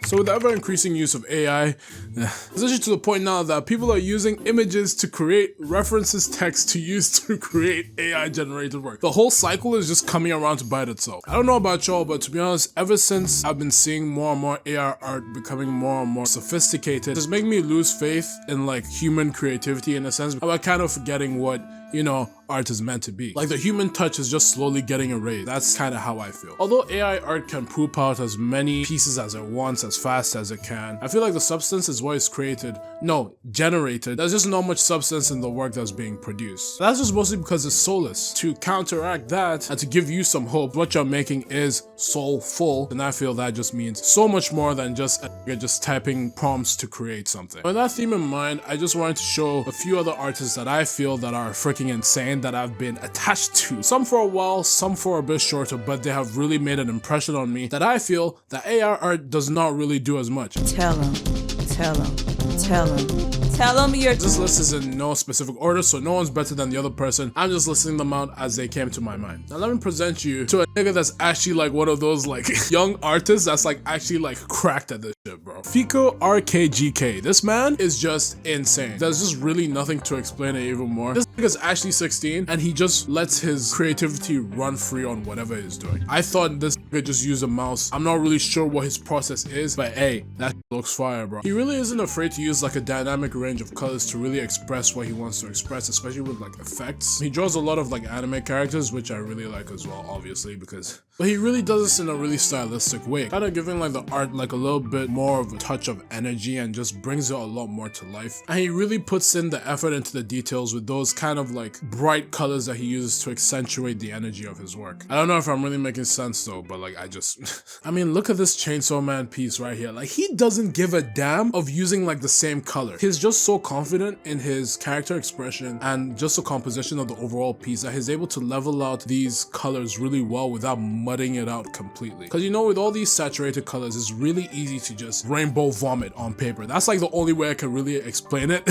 So with the ever-increasing use of AI, it's actually to the point now that people are using images to create references text to use to create AI-generated work. The whole cycle is just coming around to bite itself. I don't know about y'all, but to be honest, ever since I've been seeing more and more AI art becoming more and more sophisticated, it's making me lose faith in like human creativity in a sense. I'm kind of forgetting what, you know, art is meant to be. Like the human touch is just slowly getting erased. That's kind of how I feel. Although AI art can poop out as many pieces as it wants, as fast as it can, I feel like the substance is what is generated. There's just not much substance in the work that's being produced. That's just mostly because it's soulless. To counteract that and to give you some hope, what you're making is soulful, and I feel that just means so much more than just typing prompts to create something. With that theme in mind, I just wanted to show a few other artists that I feel that are freaking insane that I've been attached to. Some for a while, some for a bit shorter, but they have really made an impression on me that I feel that AI art does not really do as much. Tell him you're... This list is in no specific order, so no one's better than the other person. I'm just listing them out as they came to my mind. Now let me present you to a nigga that's actually like one of those like young artists that's like actually like cracked at this shit, bro. Fico RKGK. This man is just insane. There's just really nothing to explain it even more. This nigga's actually 16 and he just lets his creativity run free on whatever he's doing. I thought this nigga just used a mouse. I'm not really sure what his process is, but hey, that looks fire, bro. He really isn't afraid to use like a dynamic range of colors to really express what he wants to express, especially with like effects. He draws a lot of like anime characters, which I really like as well, obviously, but he really does this in a really stylistic way, kind of giving like the art like a little bit more of a touch of energy and just brings it a lot more to life. And he really puts in the effort into the details with those kind of like bright colors that he uses to accentuate the energy of his work. I don't know if I'm really making sense though, but like I mean, look at this Chainsaw Man piece right here. Like he doesn't give a damn of using like the same color. He's just so confident in his character expression and just the composition of the overall piece that he's able to level out these colors really well without mudding it out completely. Because you know, with all these saturated colors, it's really easy to just rainbow vomit on paper. That's like the only way I can really explain it.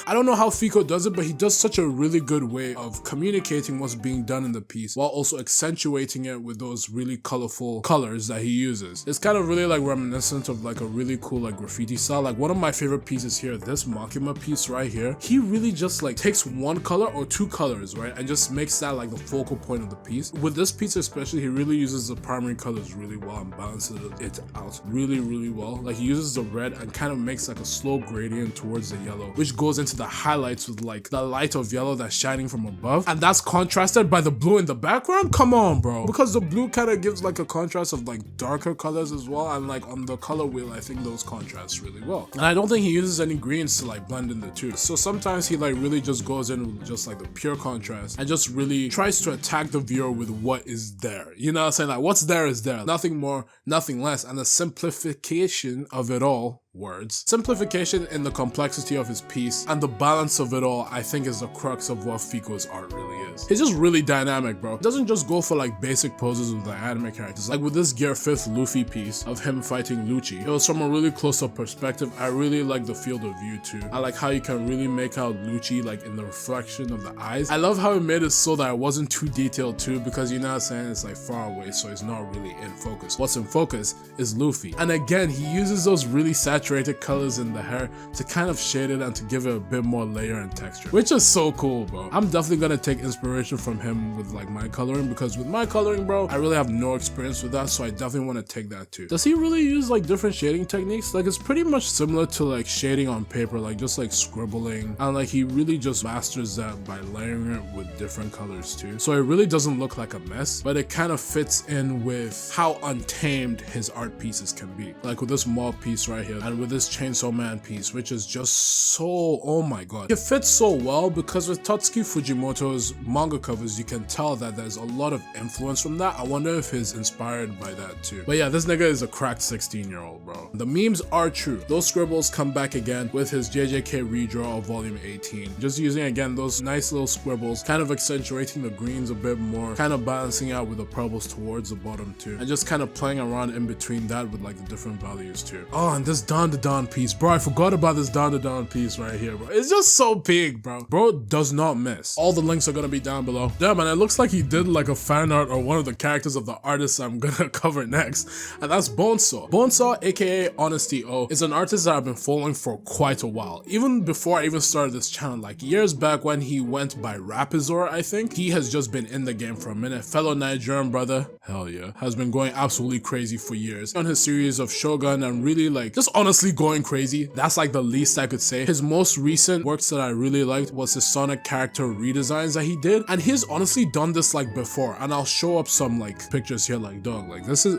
I don't know how Fico does it, but he does such a really good way of communicating what's being done in the piece while also accentuating it with those really colorful colors that he uses. It's kind of really like reminiscent of like a really cool like graffiti style. Like one of my favorite pieces here, this Makima piece right here, he really just like takes one color or two colors, right, and just makes that like the focal point of the piece. With this piece especially, he really uses the primary colors really well and balances it out really well. Like he uses the red and kind of makes like a slow gradient towards the yellow, which goes into the highlights with like the light of yellow that's shining from above, and that's contrasted by the blue in the background. Come on, bro, because the blue kind of gives like a contrast of like darker colors as well, and like on the color wheel I think those contrast really well. And I don't think he uses any greens to like blend in the two, so sometimes he like really just goes in with just like the pure contrast and just really tries to attack the viewer with what is there, you know what I'm saying? Like what's there is there, nothing more, nothing less, and the simplification of it all, words. Simplification in the complexity of his piece and the balance of it all, I think, is the crux of what Fico's art really is. He's just really dynamic, bro. He doesn't just go for like basic poses with the anime characters. Like with this Gear 5th Luffy piece of him fighting Lucci, it was from a really close-up perspective. I really like the field of view too. I like how you can really make out Lucci like in the reflection of the eyes. I love how he made it so that it wasn't too detailed too, because you know what I'm saying, it's like far away, so it's not really in focus. What's in focus is Luffy. And again, he uses those really saturated colors in the hair to kind of shade it and to give it a bit more layer and texture, which is so cool, bro. I'm definitely gonna take inspiration from him with like my coloring, because with my coloring, bro, I really have no experience with that, so I definitely want to take that too. Does he really use like different shading techniques? Like it's pretty much similar to like shading on paper, like just like scribbling, and like he really just masters that by layering it with different colors too, so it really doesn't look like a mess, but it kind of fits in with how untamed his art pieces can be, like with this mob piece right here and with this Chainsaw Man piece, which is just so, oh my god, it fits so well. Because with Tatsuki Fujimoto's manga covers, you can tell that there's a lot of influence from that. I wonder if he's inspired by that too. But yeah, this nigga is a cracked 16-year-old, bro. The memes are true. Those scribbles come back again with his JJK redraw of volume 18, just using again those nice little scribbles, kind of accentuating the greens a bit more, kind of balancing out with the purples towards the bottom too, and just kind of playing around in between that with like the different values too. Oh, and this Don piece. Bro, I forgot about this Don piece right here, bro. It's just so big, bro. Bro does not miss. All the links are gonna be down below. Yeah, man, it looks like he did like a fan art or one of the characters of the artist I'm gonna cover next, and that's Bonesaw. Bonesaw, aka Honesty O, is an artist that I've been following for quite a while. Even before I even started this channel, like years back when he went by Rapizor, I think. He has just been in the game for a minute. Fellow Nigerian brother, hell yeah, has been going absolutely crazy for years on his series of Shogun and really like just honestly going crazy. That's like the least I could say. His most recent works that I really liked was his Sonic character redesigns that he did, and he's honestly done this like before, and I'll show up some like pictures here. Like, dog, like this is,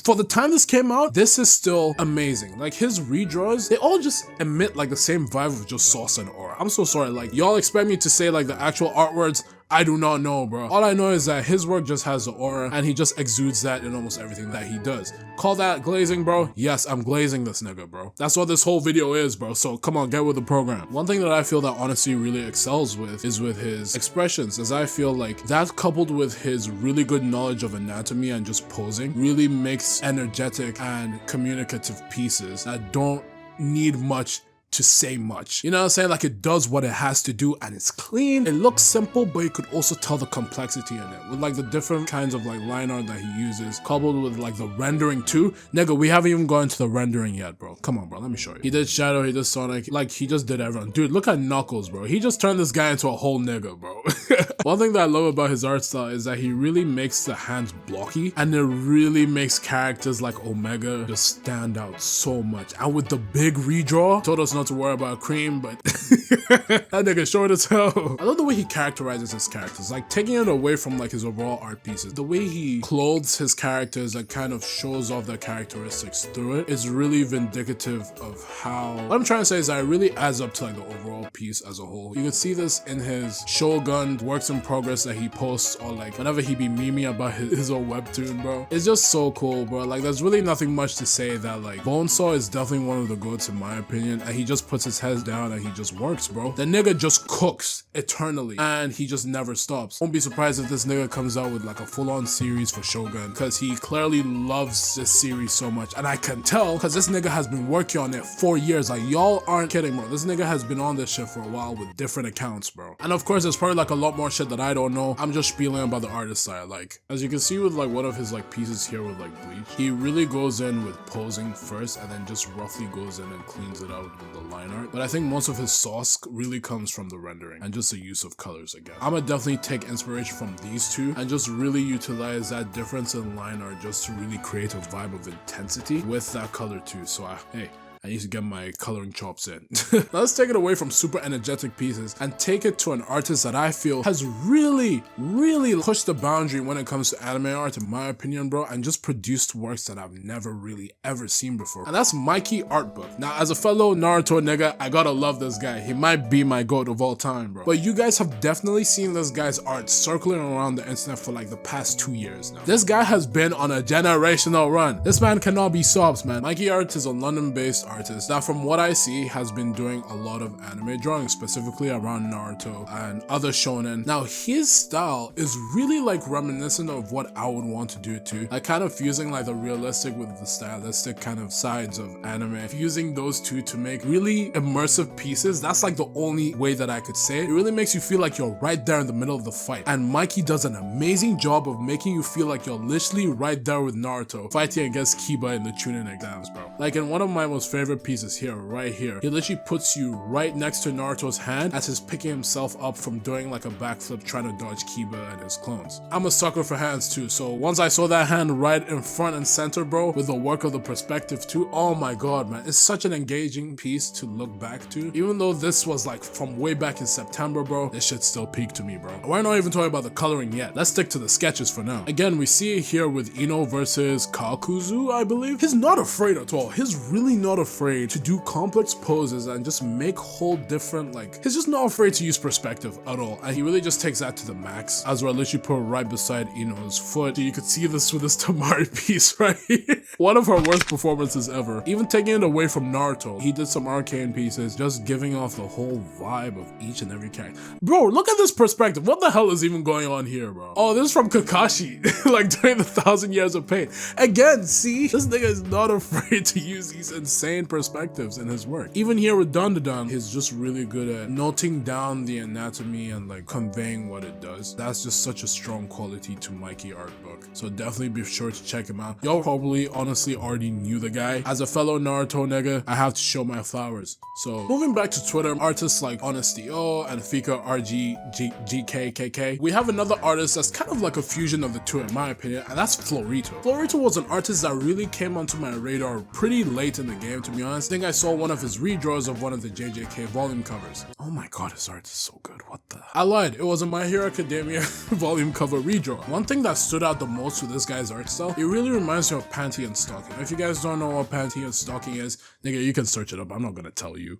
for the time this came out, this is still amazing. Like his redraws, they all just emit like the same vibe of just sauce and aura. I'm so sorry, like y'all expect me to say like the actual art words. I do not know, bro. All I know is that his work just has the aura and he just exudes that in almost everything that he does. Call that glazing, bro? Yes, I'm glazing this nigga, bro. That's what this whole video is, bro. So come on, get with the program. One thing that I feel that Honesty really excels with is with his expressions, as I feel like that coupled with his really good knowledge of anatomy and just posing really makes energetic and communicative pieces that don't need much to say much. You know what I'm saying? Like it does what it has to do and it's clean. It looks simple, but you could also tell the complexity in it with like the different kinds of like line art that he uses, coupled with like the rendering too. Nigga, we haven't even gone to the rendering yet, bro. Come on, bro. Let me show you. He did Shadow, he did Sonic, like he just did everyone. Dude, look at Knuckles, bro. He just turned this guy into a whole nigga, bro. One thing that I love about his art style is that he really makes the hands blocky, and it really makes characters like Omega just stand out so much. And with the big redraw, told us not to worry about Cream, but that nigga short as hell. I love the way he characterizes his characters, like taking it away from like his overall art pieces. The way he clothes his characters and kind of shows off their characteristics through it is really vindicative of how, what I'm trying to say is that it really adds up to like the overall piece as a whole. You can see this in his Shogun works in progress that he posts, or like whenever he be memeing about his own webtoon, bro. It's just so cool, bro. Like there's really nothing much to say that like Bonesaw is definitely one of the goats in my opinion, and he just puts his head down and he just works, bro. The nigga just cooks eternally and he just never stops. Won't be surprised if this nigga comes out with like a full-on series for Shogun, because he clearly loves this series so much, and I can tell because this nigga has been working on it for years. Like y'all aren't kidding, bro. This nigga has been on this shit for a while with different accounts, bro. And of course there's probably like a lot more shit that I don't know. I'm just spieling about the artist side. Like as you can see with like one of his like pieces here with like bleach, he really goes in with posing first and then just roughly goes in and cleans it out with the line art. But I think most of his sauce really comes from the rendering and just the use of colors again. I'ma definitely take inspiration from these two and just really utilize that difference in line art just to really create a vibe of intensity with that color too. So hey, I need to get my coloring chops in. Now let's take it away from super energetic pieces and take it to an artist that I feel has really pushed the boundary when it comes to anime art, in my opinion, bro, and just produced works that I've never really ever seen before. And that's Mikey Art Book. Now, as a fellow Naruto nigga, I gotta love this guy. He might be my goat of all time, bro. But you guys have definitely seen this guy's art circling around the internet for like the past 2 years now. This guy has been on a generational run. This man cannot be sobs, man. Mikey Art is a London-based artist that, from what I see, has been doing a lot of anime drawing, specifically around Naruto and other shonen. Now his style is really like reminiscent of what I would want to do too, like kind of fusing like the realistic with the stylistic kind of sides of anime, fusing those two to make really immersive pieces. That's like the only way that I could say it. It really makes you feel like you're right there in the middle of the fight, and Mikey does an amazing job of making you feel like you're literally right there with Naruto fighting against Kiba in the Chunin exams, bro. Like in one of my most favorite pieces here, right here, he literally puts you right next to Naruto's hand as he's picking himself up from doing like a backflip trying to dodge Kiba and his clones. I'm a sucker for hands too, so once I saw that hand right in front and center, bro, with the work of the perspective too, oh my god, man, it's such an engaging piece to look back to. Even though this was like from way back in September, bro, this shit still peaked to me, bro. We're not even talking about the coloring yet. Let's stick to the sketches for now. Again, we see it here with Ino versus Kakuzu, I believe. He's not afraid at all. He's really not afraid to do complex poses and just make whole different, like, he's just not afraid to use perspective at all, and he really just takes that to the max, as we're literally put right beside Ino's foot. So you could see this with this Tamari piece right here. One of her worst performances ever. Even taking it away from Naruto, he did some arcane pieces, just giving off the whole vibe of each and every character. Bro, look at this perspective. What the hell is even going on here, bro? Oh, this is from Kakashi, like during the 1,000 Years of Pain. Again, see? This nigga is not afraid to use these insane insane perspectives in his work. Even here with Dun Dun, he's just really good at noting down the anatomy and like conveying what it does. That's just such a strong quality to Mikey Art Book. So definitely be sure to check him out. Y'all probably honestly already knew the guy. As a fellow Naruto nigga, I have to show my flowers. So moving back to Twitter, artists like Honestio and Fico RGGKKK. We have another artist that's kind of like a fusion of the two in my opinion, and that's Florito. Florito was an artist that really came onto my radar pretty late in the game, to be honest. I think I saw one of his redraws of one of the JJK volume covers. Oh my god, his art is so good. What the? I lied. It was a My Hero Academia volume cover redraw. One thing that stood out the most with this guy's art style, it really reminds me of Panty and Stalking. If you guys don't know what Panty and Stalking is, nigga, you can search it up. I'm not gonna tell you.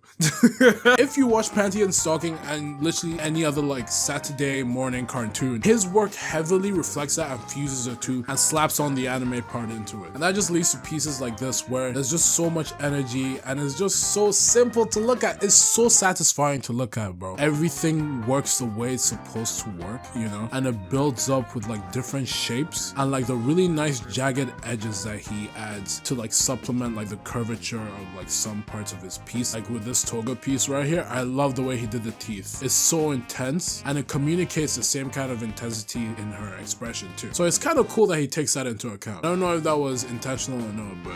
If you watch Panty and Stalking and literally any other like Saturday morning cartoon, his work heavily reflects that and fuses the two and slaps on the anime part into it. And that just leads to pieces like this where there's just so much energy and it's just so simple to look at. It's so satisfying to look at, bro. Everything works the way it's supposed to work, you know, and it builds up with like different shapes and like the really nice jagged edges that he adds to like supplement like the curvature of like some parts of his piece. Like with this toga piece right here, I love the way he did the teeth. It's so intense and it communicates the same kind of intensity in her expression too. So it's kind of cool that he takes that into account. I don't know if that was intentional or not, but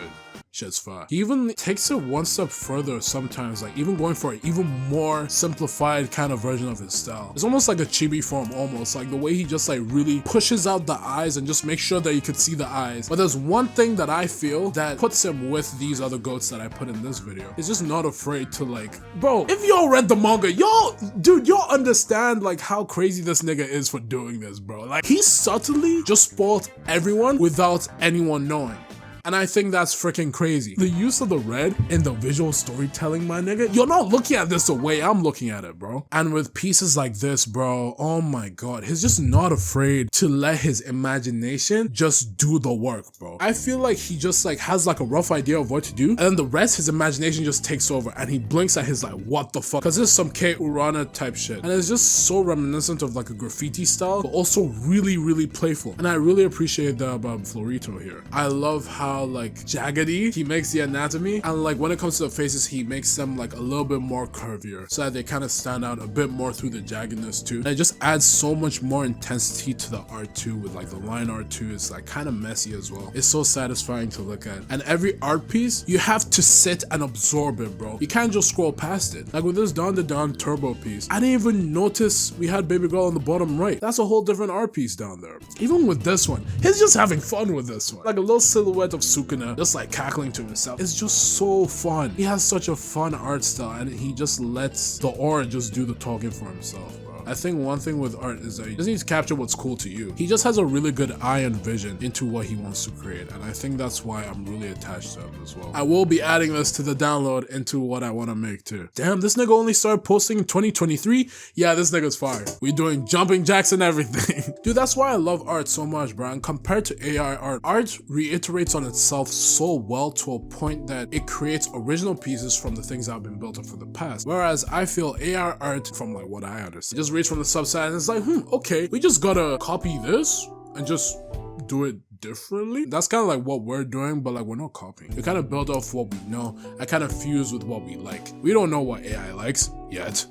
shit's fire. He even takes it one step further sometimes, like even going for an even more simplified kind of version of his style. It's almost like a chibi form, almost like the way he just like really pushes out the eyes and just makes sure that you could see the eyes. But there's one thing that I feel that puts him with these other goats that I put in this video. He's just not afraid to like, bro, if y'all read the manga, y'all understand like how crazy this nigga is for doing this, bro. Like he subtly just spoiled everyone without anyone knowing. And I think that's freaking crazy. The use of the red in the visual storytelling, my nigga, you're not looking at this the way I'm looking at it, bro. And with pieces like this, bro, oh my god, he's just not afraid to let his imagination just do the work, bro. I feel like he just like has like a rough idea of what to do, and then the rest, his imagination just takes over and he blinks at his like, what the fuck? Because it's some K Urana type shit. And it's just so reminiscent of like a graffiti style, but also really, really playful. And I really appreciate that about Florito here. I love how like jaggedy he makes the anatomy, and like when it comes to the faces, he makes them like a little bit more curvier so that they kind of stand out a bit more through the jaggedness too. And it just adds so much more intensity to the art too, with like the line art too. It's like kind of messy as well. It's so satisfying to look at. And every art piece, you have to sit and absorb it, bro. You can't just scroll past it. Like with this Dawn to Dawn turbo piece, I didn't even notice we had Baby Girl on the bottom right. That's a whole different art piece down there. Even with this one, he's just having fun with this one. Like a little silhouette of Sukuna just like cackling to himself. It's just so fun. He has such a fun art style and he just lets the aura just do the talking for himself, bro. I think one thing with art is that he doesn't need to capture what's cool to you. He just has a really good eye and vision into what he wants to create, and I think that's why I'm really attached to him as well. I will be adding this to the download into what I want to make too. Damn, this nigga only started posting in 2023? Yeah, this nigga's fire. We doing jumping jacks and everything. Dude, that's why I love art so much, bro. And compared to AI art, art reiterates on itself so well to a point that it creates original pieces from the things that have been built up from the past. Whereas I feel AI art, from like what I understand, just reads from the subside and it's like, okay, we just gotta copy this and just do it differently. That's kind of like what we're doing, but like we're not copying. We kind of build off what we know. I kind of fuse with what we like. We don't know what AI likes yet.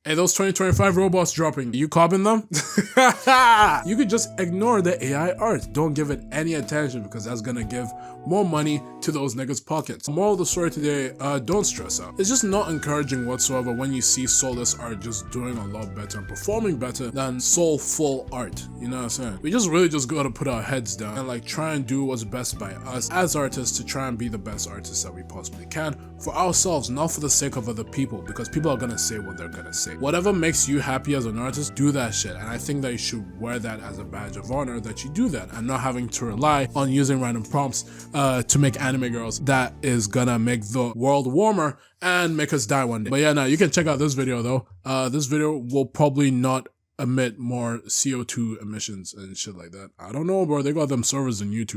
Hey, those 2025 robots dropping, you copying them? You could just ignore the AI art. Don't give it any attention because that's gonna give more money to those niggas' pockets. Moral of the story today, don't stress out. It's just not encouraging whatsoever when you see soulless art just doing a lot better and performing better than soulful art. You know what I'm saying? We just really just gotta put our heads down and like try and do what's best by us as artists to try and be the best artists that we possibly can for ourselves, not for the sake of other people, because people are gonna say what they're gonna say. Whatever makes you happy as an artist, do that shit. And I think that you should wear that as a badge of honor that you do that and not having to rely on using random prompts to make anime girls. That is gonna make the world warmer and make us die one day. But yeah, now you can check out this video though. This video will probably not emit more CO2 emissions and shit like that. I don't know, bro. They got them servers in YouTube.